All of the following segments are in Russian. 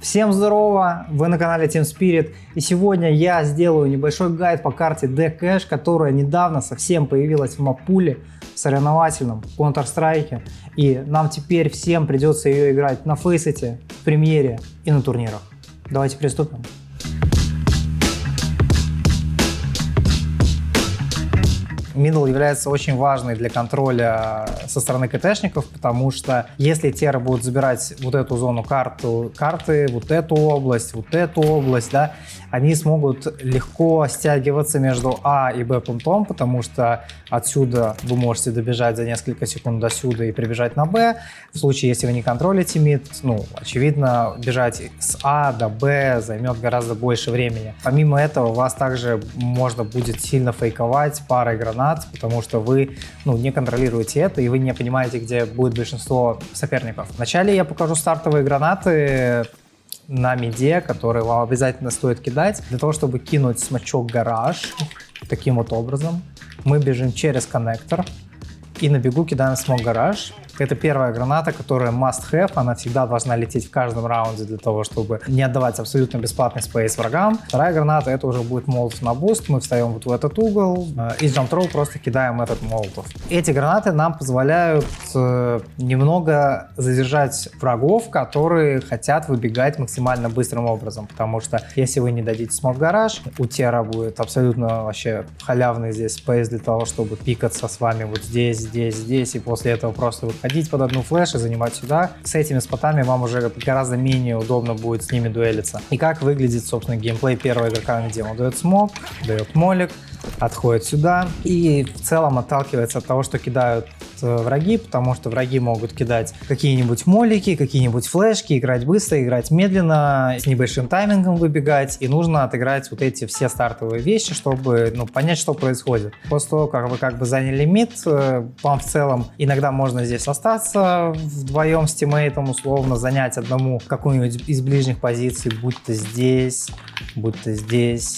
Всем здорово, вы на канале Team Spirit, и сегодня я сделаю небольшой гайд по карте D-Cash, которая недавно совсем появилась в маппуле, в соревновательном Counter-Strike, и нам теперь всем придется ее играть на фейсете, в премьере и на турнирах. Давайте приступим. Мидл является очень важной для контроля со стороны КТшников, потому что если терры будут забирать вот эту зону карты, вот эту область, да, они смогут легко стягиваться между А и Б пунктом, потому что отсюда вы можете добежать за несколько секунд до сюда и прибежать на Б. В случае, если вы не контролите мид, очевидно, бежать с А до Б займет гораздо больше времени. Помимо этого, вас также можно будет сильно фейковать парой гранат, потому что вы не контролируете это, и вы не понимаете, где будет большинство соперников. Вначале я покажу стартовые гранаты на миде, которые вам обязательно стоит кидать, для того, чтобы кинуть смачок гараж. Таким вот образом. Мы бежим через коннектор и на бегу кидаем смок гараж. Это первая граната, которая must have, она всегда должна лететь в каждом раунде для того, чтобы не отдавать абсолютно бесплатный спейс врагам. Вторая граната, это уже будет молотов на буст, мы встаем вот в этот угол и с джамп-тролл просто кидаем этот молотов. Эти гранаты нам позволяют немного задержать врагов, которые хотят выбегать максимально быстрым образом, потому что если вы не дадите смок гараж, у Тера будет абсолютно вообще халявный здесь спейс для того, чтобы пикаться с вами вот здесь, и после этого просто выходить под одну флеш и занимать сюда. С этими спотами вам уже гораздо менее удобно будет с ними дуэлиться. И как выглядит, собственно, геймплей первого игрока на демо. Дает смок, дает молик, отходит сюда и в целом отталкивается от того, что кидают враги, потому что враги могут кидать какие-нибудь молики, какие-нибудь флешки, играть быстро, играть медленно, с небольшим таймингом выбегать, и нужно отыграть вот эти все стартовые вещи, чтобы понять, что происходит. После того, как вы заняли мид, вам в целом иногда можно здесь остаться вдвоем с тиммейтом, условно занять одному какую-нибудь из ближних позиций, будь то здесь.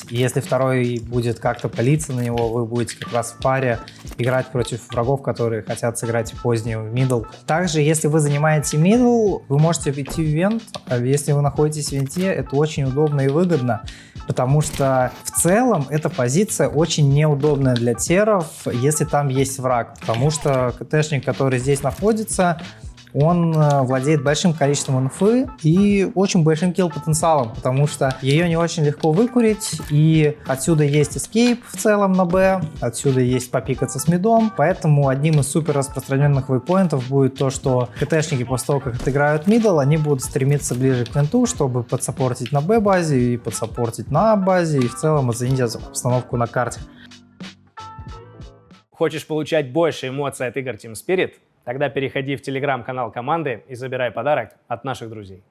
И если второй будет как-то палиться на него, вы будете как раз в паре играть против врагов, которые хотят сыграть поздний мидл. Также, если вы занимаете мидл, вы можете идти в вент. А если вы находитесь в венте, это очень удобно и выгодно, потому что в целом эта позиция очень неудобная для теров, если там есть враг, потому что КТшник, который здесь находится, он владеет большим количеством инфы и очень большим килл-потенциалом, потому что ее не очень легко выкурить, и отсюда есть эскейп в целом на Б, отсюда есть попикаться с мидом, поэтому одним из супер распространенных вейпоинтов будет то, что КТшники после того, как отыграют мидл, они будут стремиться ближе к винту, чтобы подсаппортить на Б-базе и подсаппортить на А-базе, и в целом оценить обстановку на карте. Хочешь получать больше эмоций от игр Team Spirit? Тогда переходи в телеграм-канал команды и забирай подарок от наших друзей.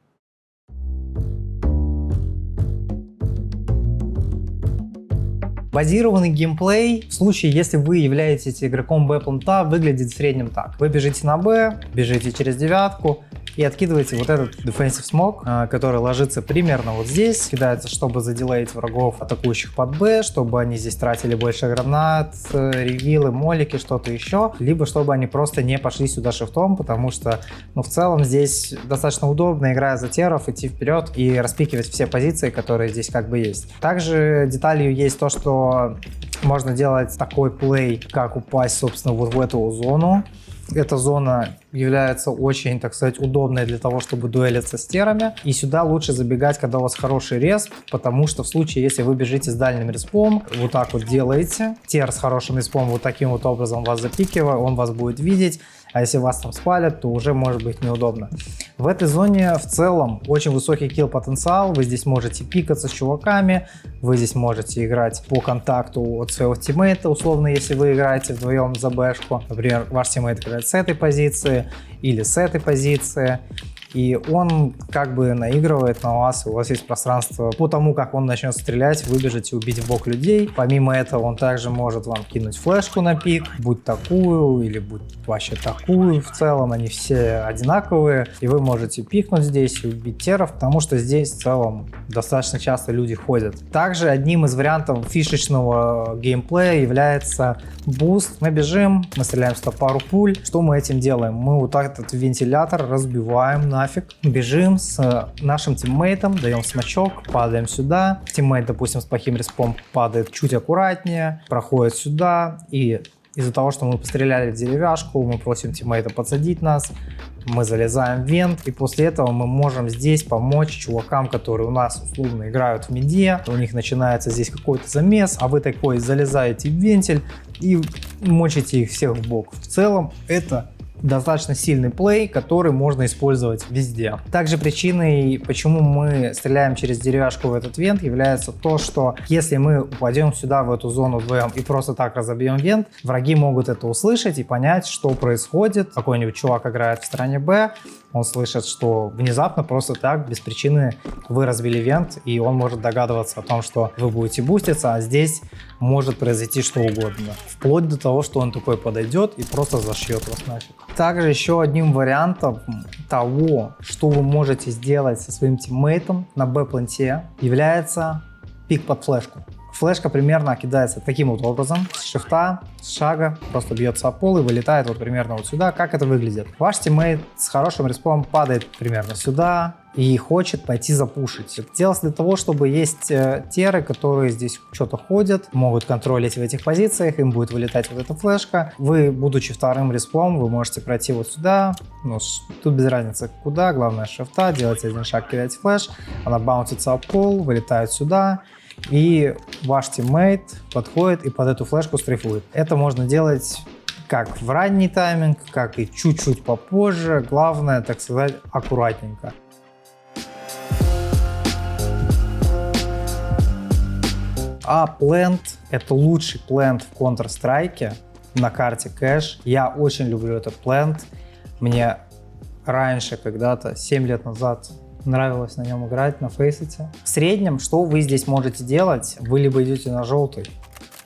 Базированный геймплей в случае, если вы являетесь игроком Б-пункта, выглядит в среднем так. Вы бежите на Б, бежите через девятку и откидываете вот этот defensive smoke, который ложится примерно вот здесь, кидается, чтобы задилеить врагов, атакующих под Б, чтобы они здесь тратили больше гранат, ревилы, молики, что-то еще, либо чтобы они просто не пошли сюда шифтом, потому что, в целом здесь достаточно удобно, играя за теров, идти вперед и распикивать все позиции, которые здесь есть. Также деталью есть то, что можно делать такой плей, как упасть, собственно, вот в эту зону. Эта зона является очень, так сказать, удобной для того, чтобы дуэлиться с терами. И сюда лучше забегать, когда у вас хороший респ, потому что в случае, если вы бежите с дальним респом, вот так вот делаете, тер с хорошим респом вот таким вот образом вас запикивая, он вас будет видеть. А если вас там спалят, то уже может быть неудобно. В этой зоне в целом очень высокий килл-потенциал. Вы здесь можете пикаться с чуваками, вы здесь можете играть по контакту от своего тиммейта, условно, если вы играете вдвоем за бэшку. Например, ваш тиммейт играет с этой позиции или с этой позиции. И он наигрывает на вас, у вас есть пространство по тому, как он начнет стрелять, выбежать и убить в бок людей. Помимо этого, он также может вам кинуть флешку на пик, будь такую или будь вообще такую. В целом они все одинаковые, и вы можете пикнуть здесь и убить теров, потому что здесь в целом достаточно часто люди ходят. Также одним из вариантов фишечного геймплея является буст. Мы бежим, мы стреляем 100 пару пуль. Что мы этим делаем? Мы вот так этот вентилятор разбиваем на нафиг, бежим с нашим тиммейтом, даем смачок, падаем сюда. Тиммейт, допустим, с плохим респом падает чуть аккуратнее, проходит сюда, и из-за того, что мы постреляли в деревяшку, мы просим тиммейта подсадить нас, мы залезаем в вент, и после этого мы можем здесь помочь чувакам, которые у нас условно играют в миде, у них начинается здесь какой-то замес, а вы такой залезаете в вентиль и мочите их всех в бок. В целом это достаточно сильный плей, который можно использовать везде. Также причиной, почему мы стреляем через деревяшку в этот вент, является то, что если мы упадем сюда, в эту зону вдвоем, и просто так разобьем вент, враги могут это услышать и понять, что происходит. Какой-нибудь чувак играет в стороне Б, он слышит, что внезапно просто так, без причины, вы разбили вент, и он может догадываться о том, что вы будете буститься, а здесь может произойти что угодно. Вплоть до того, что он такой подойдет и просто зашьет вас нафиг. Также еще одним вариантом того, что вы можете сделать со своим тиммейтом на Б-планте, является пик под флешку. Флешка примерно кидается таким вот образом, с шифта, с шага, просто бьется о пол и вылетает вот примерно вот сюда. Как это выглядит? Ваш тиммейт с хорошим респом падает примерно сюда и хочет пойти запушить. Это делается для того, чтобы есть теры, которые здесь что-то ходят, могут контролить в этих позициях, им будет вылетать вот эта флешка. Вы, будучи вторым респом, вы можете пройти вот сюда, ну, тут без разницы куда, главное шифта, делать один шаг, кидать флеш, она баунсится о пол, вылетает сюда. И ваш тиммейт подходит и под эту флешку стрейфует. Это можно делать как в ранний тайминг, как и чуть-чуть попозже. Главное, так сказать, аккуратненько. А плент — это лучший плент в Counter-Strike на карте Cache. Я очень люблю этот плент. Мне раньше, когда-то, 7 лет назад, нравилось на нем играть, на фейсите. В среднем, что вы здесь можете делать? Вы либо идете на желтый,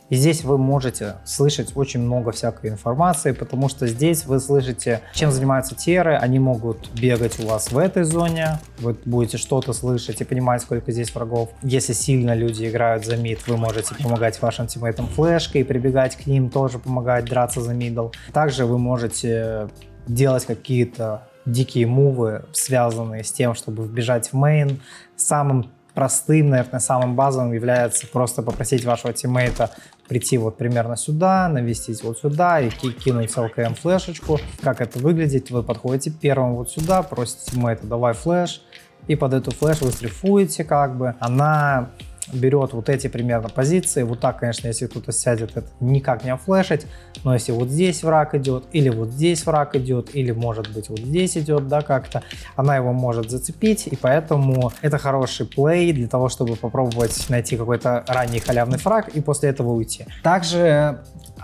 и здесь вы можете слышать очень много всякой информации, потому что здесь вы слышите, чем занимаются теры, они могут бегать у вас в этой зоне, вы будете что-то слышать и понимать, сколько здесь врагов. Если сильно люди играют за мид, вы можете помогать вашим тиммейтам флешкой, прибегать к ним, тоже помогать драться за мидл. Также вы можете делать какие-то дикие мувы, связанные с тем, чтобы вбежать в мейн. Самым простым, наверное, самым базовым является просто попросить вашего тиммейта прийти вот примерно сюда, навестить вот сюда и кинуть ЛКМ флешечку. Как это выглядит? Вы подходите первым вот сюда, просите тиммейта давай флеш, и под эту флеш вы стрифуете как бы. Она берет вот эти примерно позиции. Вот так, конечно, если кто-то сядет, это никак не офлешить. Но если вот здесь враг идет, или вот здесь враг идет, или может быть вот здесь идет, да, как-то, она его может зацепить. И поэтому это хороший плей для того, чтобы попробовать найти какой-то ранний халявный фраг и после этого уйти. Также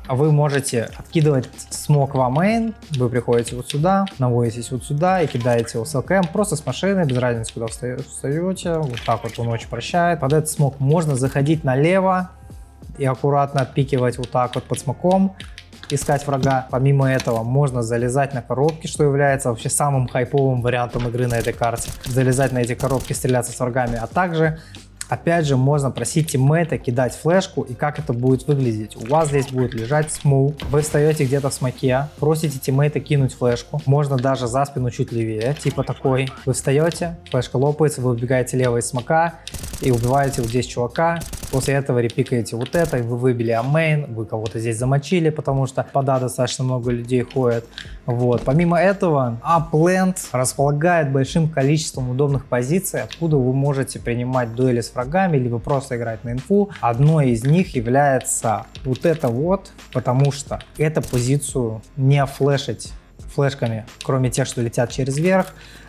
вы можете откидывать смок в мейн, вы приходите вот сюда, наводитесь вот сюда и кидаете его с ЛКМ просто с машины, без разницы, куда встаете, вот так вот он очень прощает. Под этот смок можно заходить налево и аккуратно отпикивать вот так вот под смоком, искать врага. Помимо этого можно залезать на коробки, что является вообще самым хайповым вариантом игры на этой карте. Залезать на эти коробки, стреляться с врагами, а также опять же, можно просить тиммейта кидать флешку, и как это будет выглядеть. У вас здесь будет лежать смоук, вы встаете где-то в смоке, просите тиммейта кинуть флешку, можно даже за спину чуть левее, типа такой. Вы встаете, флешка лопается, вы убегаете лево из смока и убиваете вот здесь чувака. После этого репикаете вот это, вы выбили амейн, вы кого-то здесь замочили, потому что пода достаточно много людей ходит. Вот. Помимо этого, Upland располагает большим количеством удобных позиций, откуда вы можете принимать дуэли с врагами, либо просто играть на инфу. Одной из них является вот это вот, потому что эту позицию не флешить флешками, кроме тех, что летят через верх.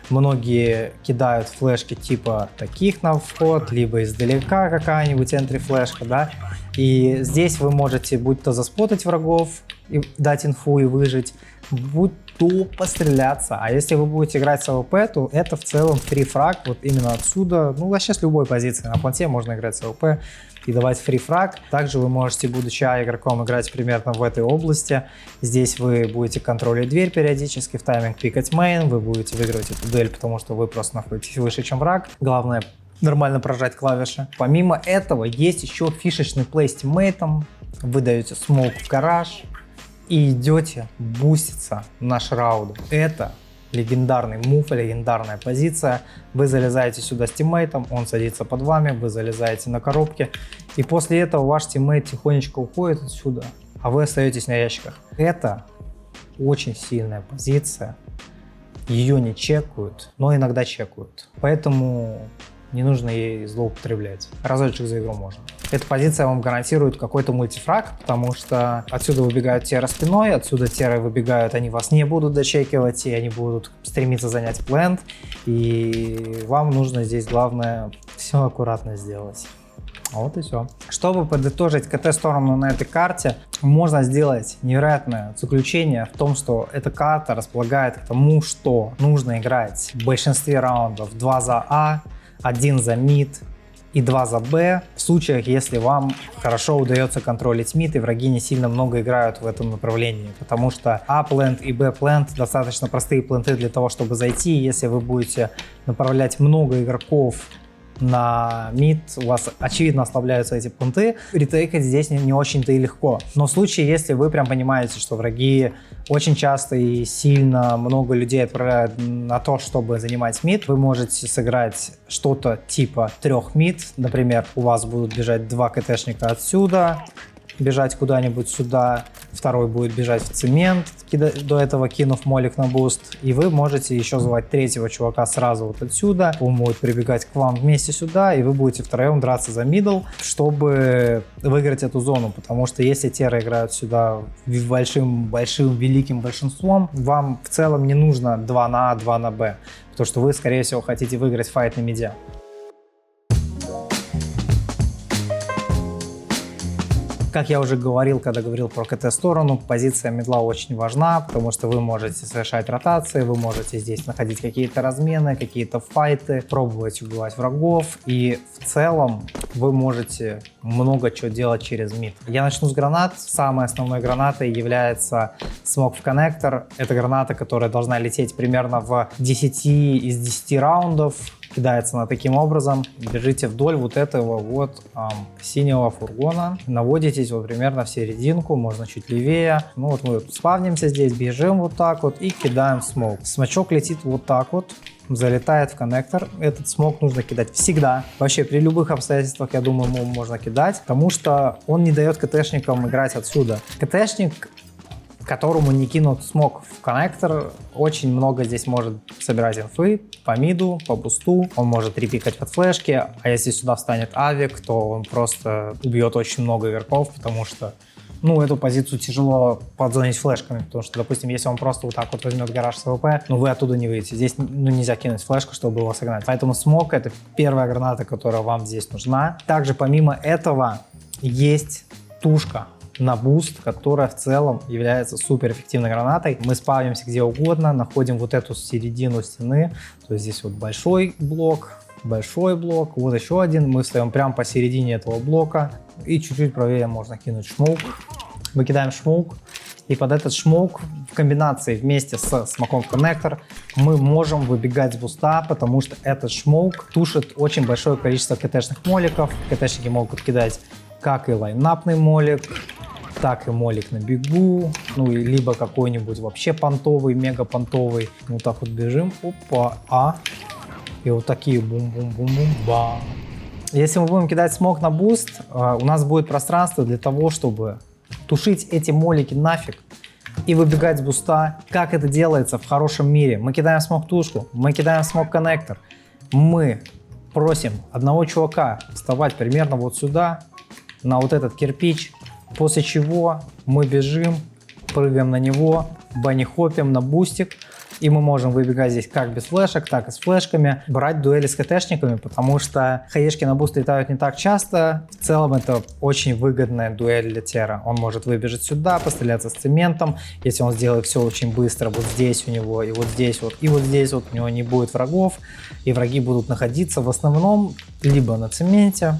Многие кидают флешки типа таких на вход, либо издалека какая-нибудь энтри-флешка, да. И здесь вы можете будь то заспотать врагов и дать инфу и выжить, будь то постреляться. А если вы будете играть с АВП, то это в целом фри-фраг, вот именно отсюда, ну вообще с любой позиции. На планте можно играть с АВП и давать фри-фраг. Также вы можете, будучи игроком, играть примерно в этой области. Здесь вы будете контролить дверь периодически, в тайминг пикать мейн, вы будете выигрывать эту дуэль, потому что вы просто находитесь выше, чем враг. Главное нормально прожать клавиши. Помимо этого, есть еще фишечный плей с тиммейтом. Вы даете смоук в гараж и идете буститься на шрауду. Это легендарный мув, легендарная позиция. Вы залезаете сюда с тиммейтом, он садится под вами, вы залезаете на коробки. И после этого ваш тиммейт тихонечко уходит отсюда, а вы остаетесь на ящиках. Это очень сильная позиция. Ее не чекают, но иногда чекают. Поэтому не нужно ей злоупотреблять. Разочек за игру можно. Эта позиция вам гарантирует какой-то мультифраг, потому что отсюда выбегают терры спиной, отсюда терры выбегают, они вас не будут дочекивать, и они будут стремиться занять плент. И вам нужно здесь, главное, все аккуратно сделать. Вот и все. Чтобы подытожить КТ-сторону на этой карте, можно сделать невероятное заключение в том, что эта карта располагает к тому, что нужно играть в большинстве раундов 2 за А, 1 за мид и 2 за Б, в случаях, если вам хорошо удается контролить мид и враги не сильно много играют в этом направлении, потому что А-плент и Б-плент достаточно простые пленты для того, чтобы зайти. Если вы будете направлять много игроков на мид, у вас очевидно ослабляются эти пункты, ретейкать здесь не очень-то и легко. Но в случае, если вы прям понимаете, что враги очень часто и сильно много людей отправляют на то, чтобы занимать мид, вы можете сыграть что-то типа 3 мид. Например, у вас будут бежать 2 КТшника отсюда, бежать куда-нибудь сюда, второй будет бежать в цемент, до этого кинув молик на буст, и вы можете еще звать третьего чувака сразу вот отсюда, он будет прибегать к вам вместе сюда, и вы будете втроем драться за мидл, чтобы выиграть эту зону, потому что если терры играют сюда большим великим большинством, вам в целом не нужно 2 на А, 2 на Б, потому что вы, скорее всего, хотите выиграть файт на миде. Как я уже говорил, когда говорил про КТ-сторону, позиция мидла очень важна, потому что вы можете совершать ротации, вы можете здесь находить какие-то размены, какие-то файты, пробовать убивать врагов, и в целом вы можете много чего делать через мид. Я начну с гранат. Самой основной гранатой является смок в коннектор. Это граната, которая должна лететь примерно в 10 из 10 раундов. Кидается она таким образом. Бежите вдоль вот этого вот синего фургона. Наводитесь вот примерно в серединку, можно чуть левее. Ну вот мы спавнимся здесь, бежим вот так вот и кидаем смок. Смочок летит вот так вот, залетает в коннектор. Этот смок нужно кидать всегда. Вообще при любых обстоятельствах, я думаю, ему можно кидать, потому что он не дает КТшникам играть отсюда. КТшник, которому не кинут смок в коннектор, очень много здесь может собирать инфы по миду, по бусту. Он может репикать под флешки, а если сюда встанет авик, то он просто убьет очень много игроков, потому что эту позицию тяжело подзонить флешками, потому что, допустим, если он просто вот так вот возьмет гараж с АВП, вы оттуда не выйдете. Здесь нельзя кинуть флешку, чтобы его согнать. Поэтому смок — это первая граната, которая вам здесь нужна. Также помимо этого есть тушка на буст, которая в целом является суперэффективной гранатой. Мы спавнимся где угодно, находим вот эту середину стены, то есть здесь вот большой блок, вот еще один, мы встаем прямо посередине этого блока, и чуть-чуть правее можно кинуть шмоук. Мы кидаем шмоук, и под этот шмоук в комбинации вместе с смоком в коннектор мы можем выбегать с буста, потому что этот шмоук тушит очень большое количество КТшных моликов. КТшники могут кидать как и лайнапный молик, так и молик на бегу, либо какой-нибудь вообще понтовый, мега понтовый. Вот так вот бежим, опа, и вот такие бум-бум-бум-бум-бам. Если мы будем кидать смок на буст, у нас будет пространство для того, чтобы тушить эти молики нафиг и выбегать с буста. Как это делается в хорошем мире? Мы кидаем смок-тушку, мы кидаем смок-коннектор, мы просим одного чувака вставать примерно вот сюда, на вот этот кирпич, после чего мы бежим, прыгаем на него, банни-хопим на бустик, и мы можем выбегать здесь как без флешек, так и с флешками, брать дуэли с КТшниками, потому что хаешки на буст летают не так часто. В целом это очень выгодная дуэль для Тера. Он может выбежать сюда, постреляться с цементом, если он сделает все очень быстро, вот здесь у него, и вот здесь вот, и вот здесь вот у него не будет врагов, и враги будут находиться в основном либо на цементе,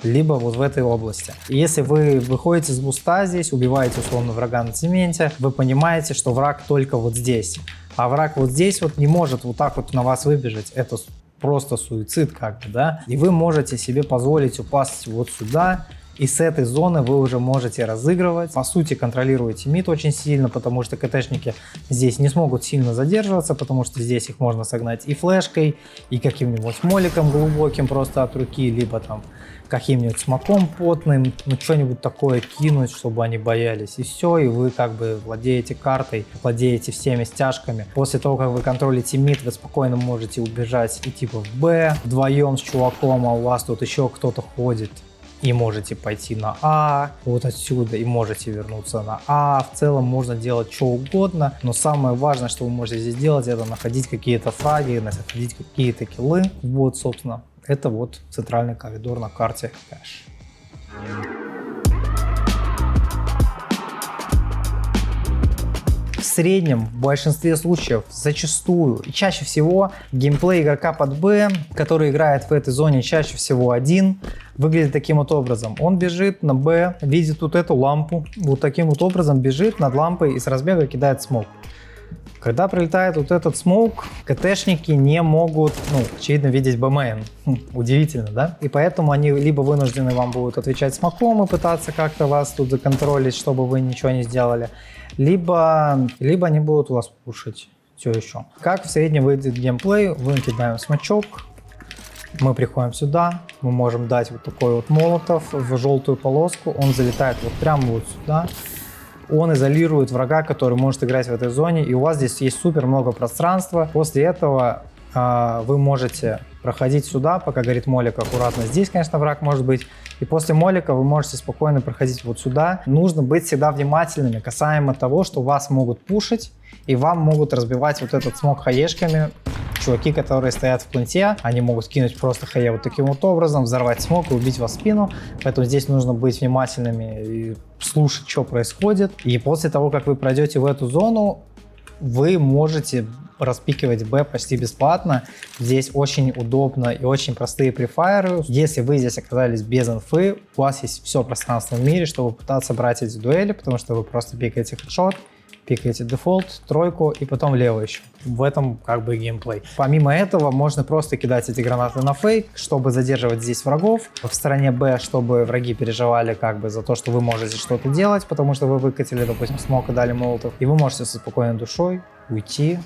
либо вот в этой области. И если вы выходите с буста здесь, убиваете условно врага на цементе, вы понимаете, что враг только вот здесь. А враг вот здесь вот не может вот так вот на вас выбежать. Это просто суицид как бы, да. И вы можете себе позволить упасть вот сюда И с этой зоны вы уже можете разыгрывать. По сути, контролируете мид очень сильно, потому что КТшники здесь не смогут сильно задерживаться, потому что здесь их можно согнать и флешкой, и каким-нибудь моликом глубоким просто от руки, либо там каким-нибудь смоком потным, ну что-нибудь такое кинуть, чтобы они боялись. И все, и вы как бы владеете картой, владеете всеми стяжками. После того, как вы контролите мид, вы спокойно можете убежать и типа в Б вдвоем с чуваком, а у вас тут еще кто-то ходит. И можете пойти на А, вот отсюда, и можете вернуться на А. В целом можно делать что угодно, но самое важное, что вы можете здесь делать, это находить какие-то фраги, находить какие-то киллы. Вот, собственно, это вот центральный коридор на карте Кэш. В среднем, в большинстве случаев, зачастую и чаще всего геймплей игрока под Б, который играет в этой зоне чаще всего один, выглядит таким вот образом. Он бежит на Б, видит вот эту лампу, вот таким вот образом бежит над лампой и с разбега кидает смоук. Когда прилетает вот этот смоук, КТшники не могут, очевидно, видеть БМН. Удивительно, да? И поэтому они либо вынуждены вам будут отвечать смоком и пытаться как-то вас тут законтролить, чтобы вы ничего не сделали, либо они будут вас пушить. Все еще. Как в среднем выйдет геймплей? Мы кидаем смачок, мы приходим сюда, мы можем дать вот такой вот молотов в желтую полоску, он залетает вот прямо вот сюда. Он изолирует врага, который может играть в этой зоне, и у вас здесь есть супер много пространства. После этого вы можете проходить сюда, пока горит молик, аккуратно. Здесь, конечно, враг может быть. И после молика вы можете спокойно проходить вот сюда. Нужно быть всегда внимательными касаемо того, что вас могут пушить, и вам могут разбивать вот этот смог хаешками. Чуваки, которые стоят в планте, они могут кинуть просто хае вот таким вот образом, взорвать смог и убить вас в спину. Поэтому здесь нужно быть внимательными и слушать, что происходит. И после того, как вы пройдете в эту зону, вы можете распикивать Б почти бесплатно. Здесь очень удобно и очень простые префайры. Если вы здесь оказались без инфы, у вас есть все пространство в мире, чтобы пытаться брать эти дуэли, потому что вы просто пикаете хедшот, пикаете дефолт, тройку и потом лево еще. В этом как бы геймплей. Помимо этого можно просто кидать эти гранаты на фейк, чтобы задерживать здесь врагов. В стороне Б, чтобы враги переживали как бы за то, что вы можете что-то делать, потому что вы выкатили, допустим, смок и дали молотов. И вы можете со спокойной душой уйти,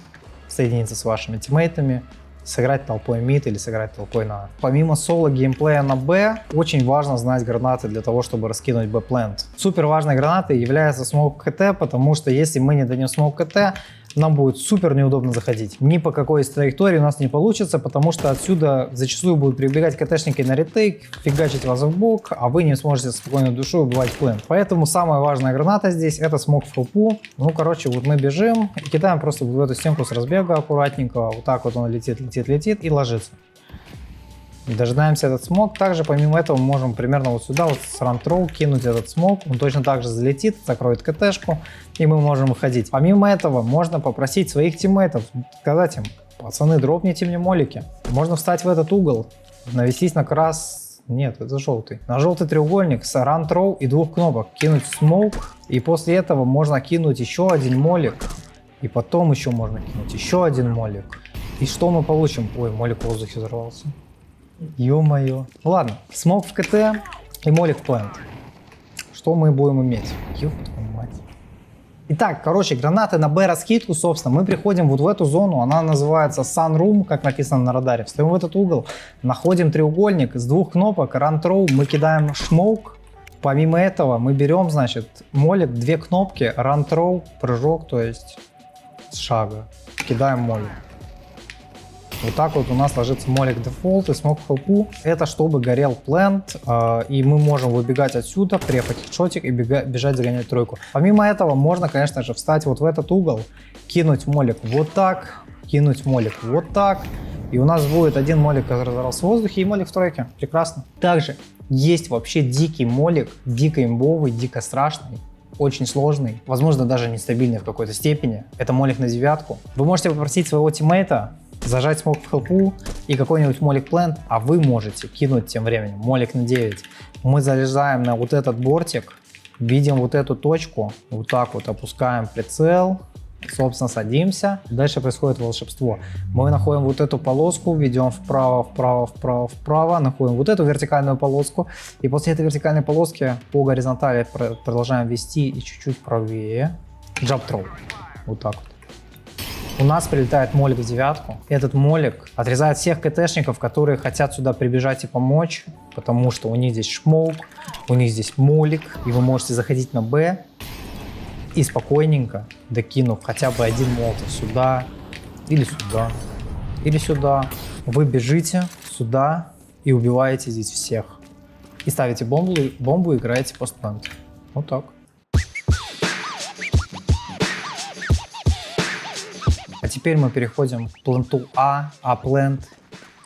соединиться с вашими тиммейтами, сыграть толпой мид или сыграть толпой на А. Помимо соло геймплея на Б, очень важно знать гранаты для того, чтобы раскинуть Б-плент. Супер важной гранатой является смоук КТ, потому что если мы не дадим смоук КТ, нам будет супер неудобно заходить. Ни по какой из траекторий у нас не получится, потому что отсюда зачастую будут прибегать КТшники на ретейк, фигачить вас в бок, а вы не сможете с спокойной душой убивать плент. Поэтому самая важная граната здесь — это смок в хелпу. Вот мы бежим и кидаем просто в эту стенку с разбега аккуратненько. Вот так вот он летит и ложится. Дожидаемся этот смог. Также помимо этого мы можем примерно вот сюда вот с ран-троу кинуть этот смог. Он точно так же залетит, закроет КТшку, и мы можем выходить. Помимо этого можно попросить своих тиммейтов, сказать им: пацаны, дропните мне молики. Можно встать в этот угол, навестись на крас. Нет, это желтый. На желтый треугольник с ран-троу и 2 кнопок кинуть смог. И после этого можно кинуть еще один молик. И потом еще можно кинуть еще один молик. И что мы получим? Ой, молик в воздухе взорвался. Ё-моё. Ладно, смог в КТ и молик в плент. Что мы будем иметь? Ёб твою мать. Итак, гранаты на Б раскидку, собственно, мы приходим вот в эту зону, она называется Sunroom, как написано на радаре. Встаем в этот угол, находим треугольник с 2 кнопок, ран-троу, мы кидаем шмоук. Помимо этого мы берем, молик, 2 кнопки, ран-троу, прыжок, то есть с шага. Кидаем молик. Вот так вот у нас ложится молик дефолт и смог в хелпу. Это чтобы горел плент, и мы можем выбегать отсюда, префать хедшотик и бежать загонять тройку. Помимо этого можно, конечно же, встать вот в этот угол, кинуть молик вот так, кинуть молик вот так. И у нас будет один молик, который разорвался в воздухе, и молик в тройке. Прекрасно. Также есть вообще дикий молик, дико имбовый, дико страшный. Очень сложный, возможно, даже нестабильный в какой-то степени. Это молик на 9. Вы можете попросить своего тиммейта зажать смог в хелпу и какой-нибудь молик плент, а вы можете кинуть тем временем молик на 9. Мы залезаем на вот этот бортик, видим вот эту точку, вот так вот опускаем прицел собственно, садимся. Дальше происходит волшебство. Мы находим вот эту полоску, ведем вправо, вправо, вправо, вправо, находим вот эту вертикальную полоску. И после этой вертикальной полоски по горизонтали продолжаем вести и чуть-чуть правее. Jump throw. Вот так вот. У нас прилетает молик в девятку. Этот молик отрезает всех КТшников, которые хотят сюда прибежать и помочь, потому что у них здесь шмоук, у них здесь молик, и вы можете заходить на Б и спокойненько, докинув хотя бы один молотов сюда, или сюда, или сюда, вы бежите сюда и убиваете здесь всех. И ставите бомбу и играете постплант. Вот так. А теперь мы переходим к пленту А. А-плент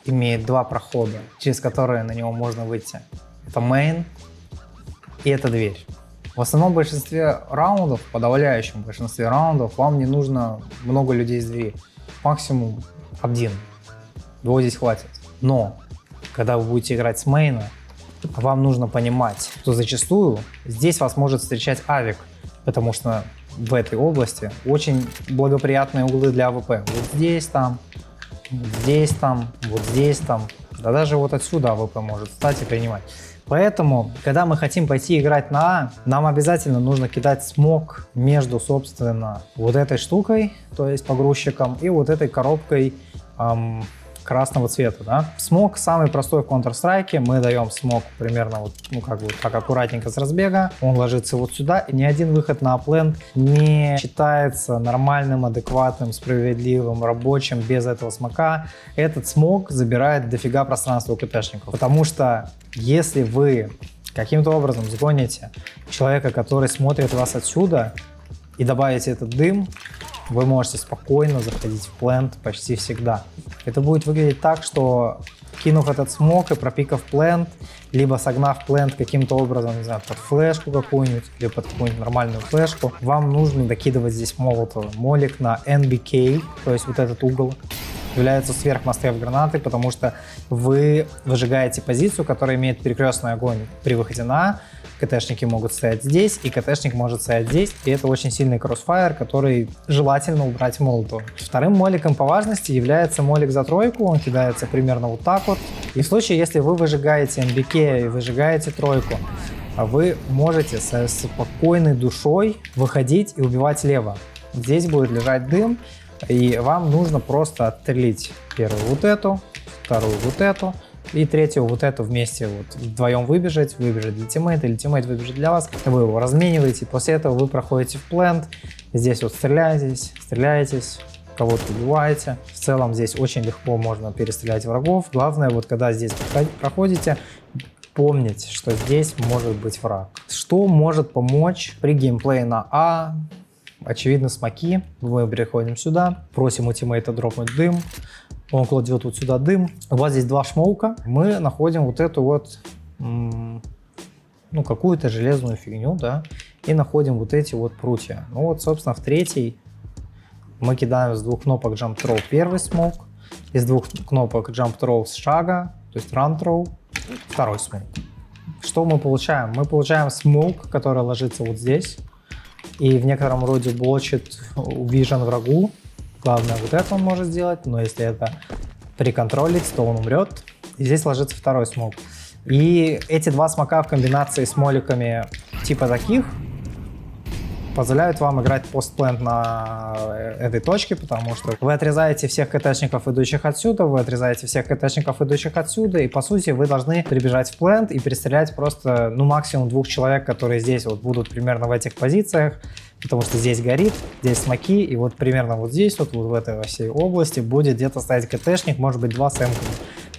имеет два прохода, через которые на него можно выйти. Это мейн и это дверь. В основном большинстве раундов, в подавляющем большинстве раундов, вам не нужно много людей из двери. Максимум один. Двое здесь хватит. Но, когда вы будете играть с мейна, вам нужно понимать, что зачастую здесь вас может встречать авик, потому что в этой области очень благоприятные углы для АВП. Вот здесь там, вот здесь там, вот здесь там. Да даже вот отсюда АВП может встать и принимать. Поэтому, когда мы хотим пойти играть на А, нам обязательно нужно кидать смог между, собственно, вот этой штукой, то есть погрузчиком, и вот этой коробкой красного цвета. Да? Смог самый простой в Counter-Strike. Мы даем смог примерно вот, ну как бы так аккуратненько с разбега. Он ложится вот сюда. И ни один выход на аплент не считается нормальным, адекватным, справедливым, рабочим без этого смока. Этот смог забирает дофига пространства у КТшников. Потому что если вы каким-то образом сгоните человека, который смотрит вас отсюда, и добавите этот дым, вы можете спокойно заходить в плент почти всегда. Это будет выглядеть так, что кинув этот смок и пропикав плент, либо согнав плент каким-то образом, не знаю, под флешку какую-нибудь, или под какую-нибудь нормальную флешку, вам нужно докидывать здесь молотова. Молик на NBK, то есть вот этот угол, является сверхмастев гранаты, потому что вы выжигаете позицию, которая имеет перекрестный огонь при выходе на А. КТшники могут стоять здесь, и КТшник может стоять здесь, и это очень сильный кроссфайр, который желательно убрать молотом. Вторым моликом по важности является молик за тройку, он кидается примерно вот так вот. И в случае, если вы выжигаете NBK и выжигаете тройку, вы можете со спокойной душой выходить и убивать лево. Здесь будет лежать дым, и вам нужно просто отстрелить первую вот эту, вторую вот эту, и третью вот эту вместе вот вдвоем выбежать для тиммейта, или тиммейт выбежит для вас. Вы его размениваете, после этого вы проходите в плент, здесь вот стреляетесь, кого-то убиваете. В целом здесь очень легко можно перестрелять врагов. Главное, вот когда здесь проходите, помните, что здесь может быть враг. Что может помочь при геймплее на А? Очевидно, смоки. Мы приходим сюда, просим у тиммейта дропнуть дым. Он кладет вот сюда дым. У вас здесь два шмоука. Мы находим вот эту вот, ну, какую-то железную фигню, да, и находим вот эти вот прутья. Ну вот, собственно, в третий мы кидаем с двух кнопок Jump Throw первый смоук, из двух кнопок Jump Throw с шага, то есть Run Throw, второй смоук. Что мы получаем? Мы получаем смоук, который ложится вот здесь, и в некотором роде блочит vision врагу. Главное, вот это он может сделать, но если это приконтролить, то он умрет. И здесь ложится второй смок. И эти два смока в комбинации с моликами типа таких позволяют вам играть постплент на этой точке, потому что вы отрезаете всех КТшников, идущих отсюда, вы отрезаете всех КТшников, идущих отсюда, и по сути вы должны прибежать в плент и перестрелять просто, ну, максимум двух человек, которые здесь вот будут примерно в этих позициях, потому что здесь горит, здесь смоки, и вот примерно вот здесь, вот в этой всей области будет где-то стоять КТшник, может быть, два с эмками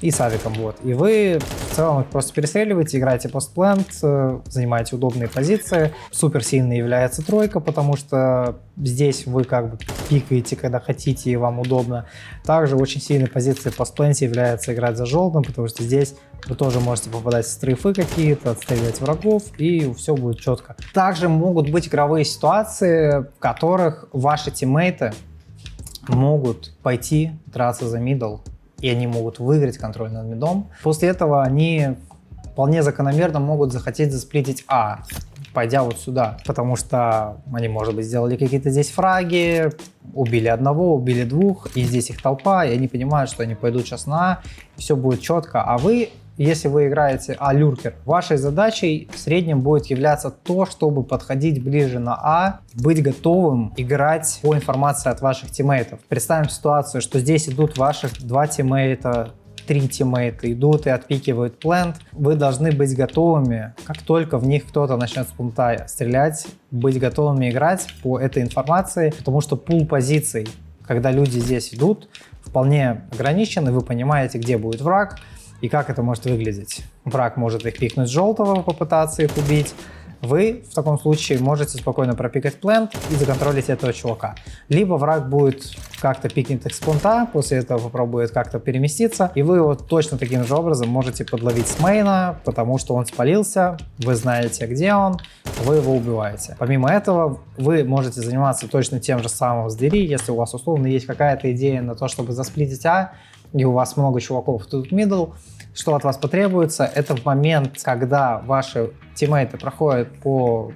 и с авиком, вот. И вы в целом их просто перестреливаете, играете постплент, занимаете удобные позиции. Супер сильной является тройка, потому что здесь вы как бы пикаете, когда хотите, и вам удобно. Также очень сильной позицией в постпленте является играть за желтым, потому что здесь вы тоже можете попадать в стрейфы какие-то, отстреливать врагов, и все будет четко. Также могут быть игровые ситуации, в которых ваши тиммейты могут пойти драться за мидл, и они могут выиграть контроль над мидом. После этого они вполне закономерно могут захотеть засплитить А. пойдя вот сюда. Потому что они, может быть, сделали какие-то здесь фраги, убили одного, убили двух, и здесь их толпа, и они понимают, что они пойдут сейчас на А, все будет четко. А вы, если вы играете люркер, вашей задачей в среднем будет являться то, чтобы подходить ближе на А, быть готовым играть по информации от ваших тиммейтов. Представим ситуацию, что здесь идут ваших 2 тиммейта, 3 тиммейта идут и отпикивают плент. Вы должны быть готовыми, как только в них кто-то начнет с пункта стрелять, быть готовыми играть по этой информации, потому что пул позиций, когда люди здесь идут, вполне ограничен, и вы понимаете, где будет враг и как это может выглядеть. Враг может их пикнуть с желтого, попытаться их убить. Вы в таком случае можете спокойно пропикать плент и законтролить этого чувака. Либо враг будет как-то пикнет их с плента, после этого попробует как-то переместиться, и вы его точно таким же образом можете подловить с мейна, потому что он спалился, вы знаете, где он, вы его убиваете. Помимо этого, вы можете заниматься точно тем же самым с двери, если у вас условно есть какая-то идея на то, чтобы засплитить А, и у вас много чуваков тут мидл. Что от вас потребуется, это в момент, когда ваши тиммейты проходят по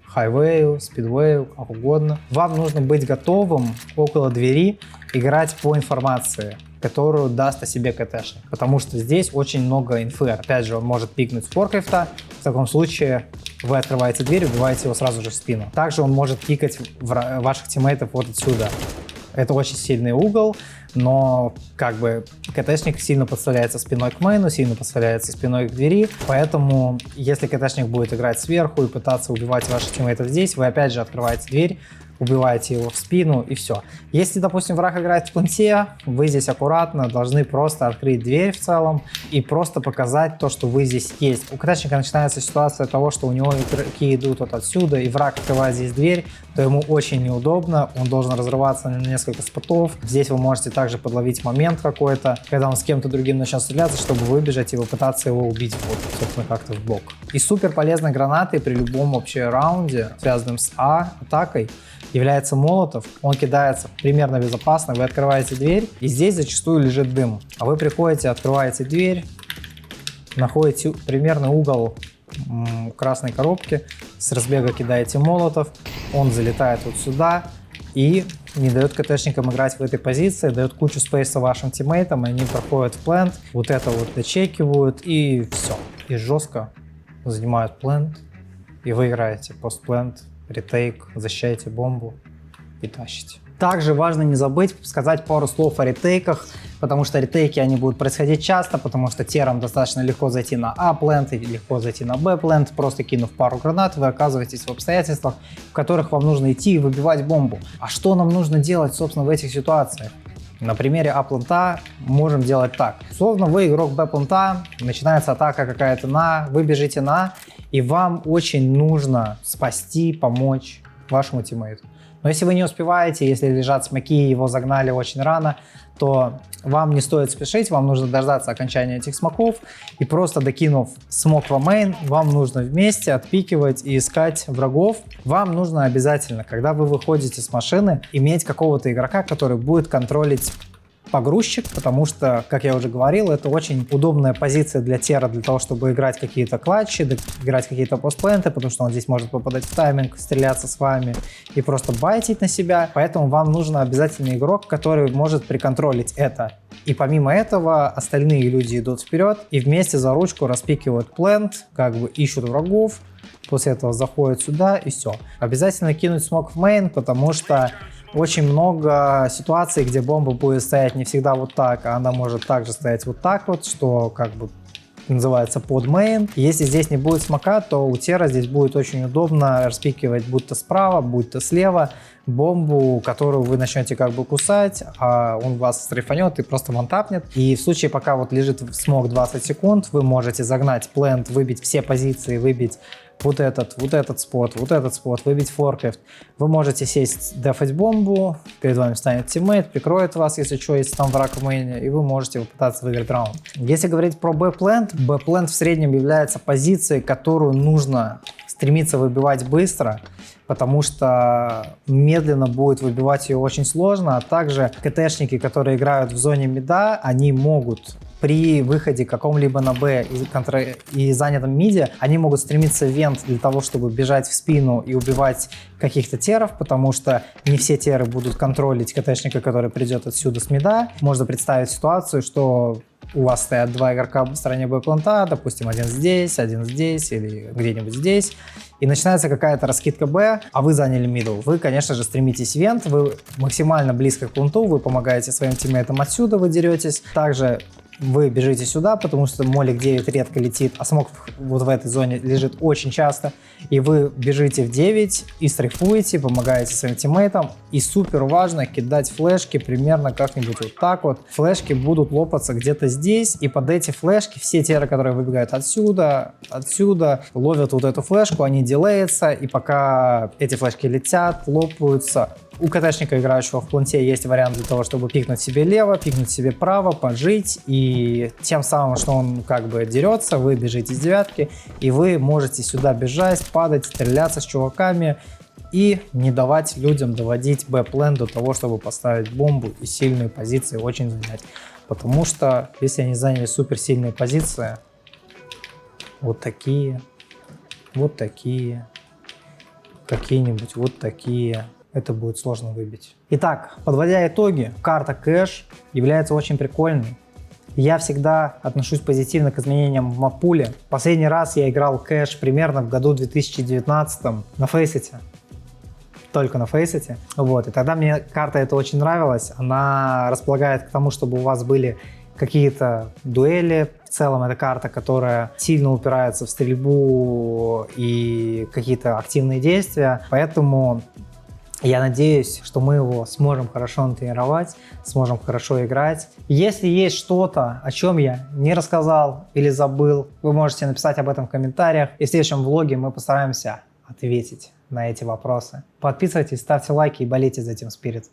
хайвею, спидвею, как угодно. Вам нужно быть готовым около двери играть по информации, которую даст о себе КТшник. Потому что здесь очень много инфы. Опять же, он может пикнуть с форкрифта. В таком случае вы открываете дверь, убиваете его сразу же в спину. Также он может пикать ваших тиммейтов вот отсюда. Это очень сильный угол, но как бы КТшник сильно подставляется спиной к мейну, сильно подставляется спиной к двери, поэтому если КТшник будет играть сверху и пытаться убивать ваших тиммейтов здесь, вы опять же открываете дверь, убиваете его в спину и все. Если, допустим, враг играет в пленте, вы здесь аккуратно должны просто открыть дверь в целом и просто показать то, что вы здесь есть. У КТшника начинается ситуация того, что у него игроки идут вот отсюда, и враг открывает здесь дверь, то ему очень неудобно, он должен разрываться на несколько спотов. Здесь вы можете также подловить момент какой-то, когда он с кем-то другим начнет стреляться, чтобы выбежать и попытаться его убить вот, собственно, как-то в бок. И супер полезной гранатой при любом вообще раунде, связанном с атакой, является молотов. Он кидается примерно безопасно, вы открываете дверь, и здесь зачастую лежит дым. А вы приходите, открываете дверь, находите примерный угол красной коробки, с разбега кидаете молотов, он залетает вот сюда и не дает КТшникам играть в этой позиции, дает кучу спейса вашим тиммейтам, и они проходят в плент, вот это вот дочекивают, и все. И жестко занимают плент, и вы играете постплент, ретейк, защищаете бомбу и тащите. Также важно не забыть сказать пару слов о ретейках, потому что ретейки они будут происходить часто, потому что терам достаточно легко зайти на А-плент и легко зайти на Б-плент, просто кинув пару гранат, вы оказываетесь в обстоятельствах, в которых вам нужно идти и выбивать бомбу. А что нам нужно делать, собственно, в этих ситуациях? На примере А-плента можем делать так. Условно, вы игрок Б-плента, начинается атака какая-то на, вы бежите на, и вам очень нужно спасти, помочь вашему тиммейту. Но если вы не успеваете, если лежат смоки, его загнали очень рано, то вам не стоит спешить, вам нужно дождаться окончания этих смоков, и просто докинув смок в мейн, вам нужно вместе отпикивать и искать врагов. Вам нужно обязательно, когда вы выходите с машины, иметь какого-то игрока, который будет контролить погрузчик, потому что, как я уже говорил, это очень удобная позиция для тера, для того, чтобы играть какие-то клатчи, играть какие-то постпленты, потому что он здесь может попадать в тайминг, стреляться с вами и просто байтить на себя. Поэтому вам нужен обязательно игрок, который может приконтролить это. И помимо этого, остальные люди идут вперед и вместе за ручку распикивают плент, как бы ищут врагов, после этого заходят сюда и все. Обязательно кинуть смок в мейн, потому что очень много ситуаций, где бомба будет стоять не всегда вот так, а она может также стоять вот так вот, что как бы называется под мейн. Если здесь не будет смока, то у тера здесь будет очень удобно распикивать будто справа, будто слева бомбу, которую вы начнете как бы кусать, а он вас стрейфанет и просто вантапнет. И в случае, пока вот лежит смок 20 секунд, вы можете загнать плент, выбить все позиции, выбить вот этот спот, выбить форкрифт. Вы можете сесть, дефать бомбу, перед вами станет тиммейт, прикроет вас, если что, если там враг в мейне, и вы можете попытаться выиграть раунд. Если говорить про Б-плент, Б-плент в среднем является позицией, которую нужно стремиться выбивать быстро, потому что медленно будет выбивать ее очень сложно, а также КТшники, которые играют в зоне мида, они могут при выходе каком-либо на Б и занятом миде, они могут стремиться в вент для того, чтобы бежать в спину и убивать каких-то теров, потому что не все теры будут контролить КТшника, который придет отсюда с мида. Можно представить ситуацию, что у вас стоят два игрока в стороне Б-планта, допустим, один здесь или где-нибудь здесь, и начинается какая-то раскидка Б, а вы заняли мидл. Вы, конечно же, стремитесь в вент, вы максимально близко к планту, вы помогаете своим тиммейтам отсюда, вы деретесь. Также вы бежите сюда, потому что молик 9 редко летит, а смог вот в этой зоне лежит очень часто. И вы бежите в 9 и стрейфуете, помогаете своим тиммейтам. И супер важно кидать флешки примерно как-нибудь вот так вот. Флешки будут лопаться где-то здесь, и под эти флешки все теры, которые выбегают отсюда, ловят вот эту флешку, они дилеятся, и пока эти флешки летят, лопаются. У КТшника, играющего в планте, есть вариант для того, чтобы пикнуть себе лево, пикнуть себе право, пожить, и тем самым, что он как бы дерется, вы бежите с девятки, и вы можете сюда бежать, падать, стреляться с чуваками и не давать людям доводить Б-план до того, чтобы поставить бомбу и сильные позиции очень занять. Потому что если они заняли суперсильные позиции, вот такие, какие-нибудь вот такие, это будет сложно выбить. Итак, подводя итоги, карта кэш является очень прикольной. Я всегда отношусь позитивно к изменениям в маппуле. Последний раз я играл кэш примерно в году 2019 на фейсете. Только на фейсете. Вот. И тогда мне карта эта очень нравилась. Она располагает к тому, чтобы у вас были какие-то дуэли. В целом это карта, которая сильно упирается в стрельбу и какие-то активные действия. Поэтому я надеюсь, что мы его сможем хорошо натренировать, сможем хорошо играть. Если есть что-то, о чем я не рассказал или забыл, вы можете написать об этом в комментариях. И в следующем влоге мы постараемся ответить на эти вопросы. Подписывайтесь, ставьте лайки и болейте за Team Spirit.